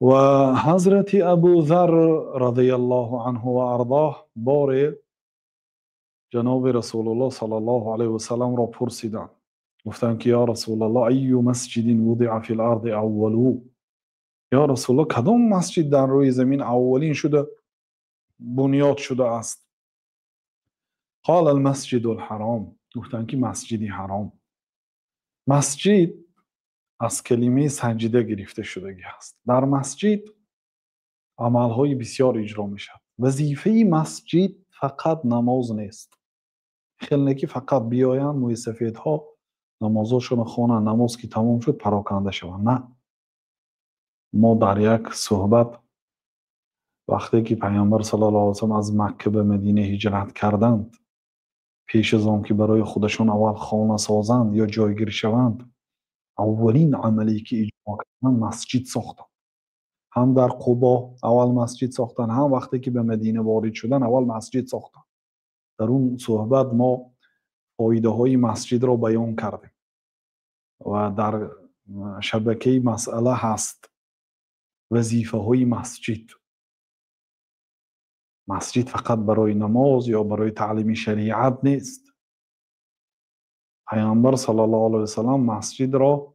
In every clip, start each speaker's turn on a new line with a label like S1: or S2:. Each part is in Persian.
S1: و حضرت ابو ذر رضی الله عنه و ارضاه بار جناب رسول الله صلی الله علیه و سلم را پرسیدند، گفتند که یا رسول الله ای مسجد وضع فی الارض اولو، یا رسول الله کدام مسجد در روی زمین اولین شده بنیاد شده است؟ قال المسجد الحرام، گفتند که مسجد حرام. مسجد از کلمه سجده گرفته شدگی است. در مسجد عملهای بسیار اجرا می شود. وظیفه مسجد فقط نماز نیست. خیلی که فقط بیایند موی سفیدها نمازشون خوانند، نماز که تمام شد پراکنده شوند. نه، ما در یک صحبت وقتی که پیامبر صلی الله علیه و سلم از مکه به مدینه هجرت کردند، پیش از آن که برای خودشون اول خانه سازند یا جایگیر شوند، اولین عملی که اجرا کردند مسجد ساختند. هم در قبا اول مسجد ساختن، هم وقتی که به مدینه وارد شدن اول مسجد ساختن. در اون صحبت ما فایده های مسجد را بیان کردیم و در شبکه مسئله هست وظیفه های مسجد. مسجد فقط برای نماز یا برای تعلیم شریعت نیست. پیامبر صلی الله علیه و سلم مسجد را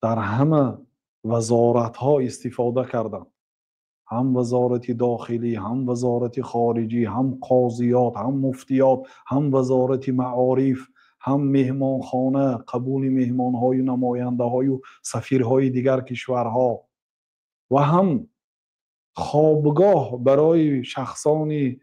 S1: در همه وزارت ها استفاده کردند، هم وزارت داخلی، هم وزارت خارجی، هم قاضیات، هم مفتیات، هم وزارت معارف، هم مهمانخانه، قبول مهمانهای و نماینده های و سفیرهای دیگر کشورها، و هم خوابگاه برای شخصان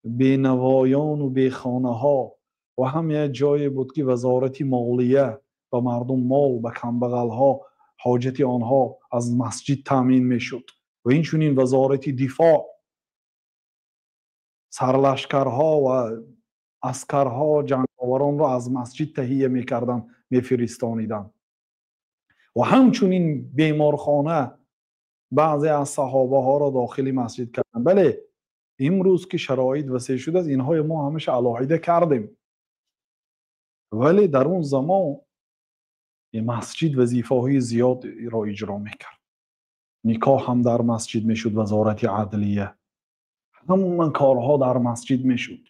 S1: بینوایان و بیخانه ها، و هم یک جای بود که وزارت مالیه و مردم مال به کمبغل ها حاجت آنها از مسجد تامین می شد. و این چونین وزارت دفاع سرلشکرها و عسکرها جنگاوران را از مسجد تهیه میکردند میفرستانیدند. و همچنین بیمارخانه بعضی از صحابه ها را داخل مسجد کردند. بله، امروز که شرایط وسیع شده است اینها ما همیشه علاهیده کردیم، ولی در اون زمان این مسجد وظیفه های زیاد را اجرا میکرد. نکاح هم در مسجد میشد، وزارت عدلیه، همون کارها در مسجد میشد.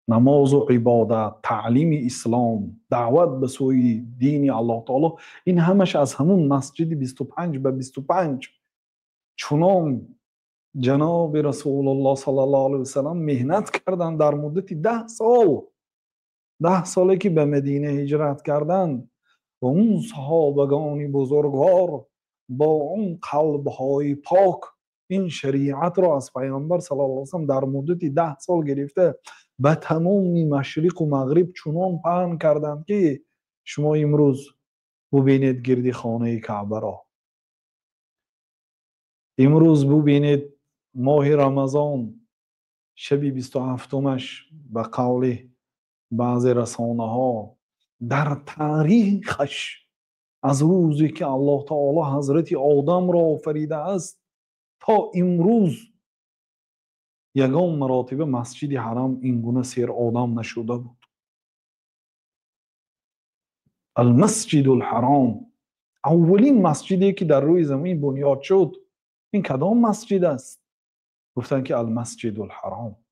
S1: نماز و عبادت، تعلیم اسلام، دعوت به سوی دین الله تعالی، این همش از همون مسجد 25 به 25. چنان جناب رسول الله صلی الله علیه و سلم مهنت کردند در مدت 10 سال. 10 ساله که به مدینه هجرت کردند و اون صحابگان بزرگوار با اون قلب‌های پاک این شریعت را از پیامبر صلی الله علیه و سلم در مدت 10 سال گرفته به تمام مشرق و مغرب چنان پهن کردند که شما امروز ببینید گردی خانه کعبه را، امروز ببینید ماه رمضان شب 27مش به قول بعضی رسانه ها در تاریخش از روزی که الله تعالی حضرت آدم را آفریده است تا امروز یگان مراتبه مسجد حرام این گونه سیر آدم نشده بود. المسجد الحرام، اولین مسجدی که در روی زمین بنیاد شد، این کدام مسجد است؟ گفتن که المسجد الحرام.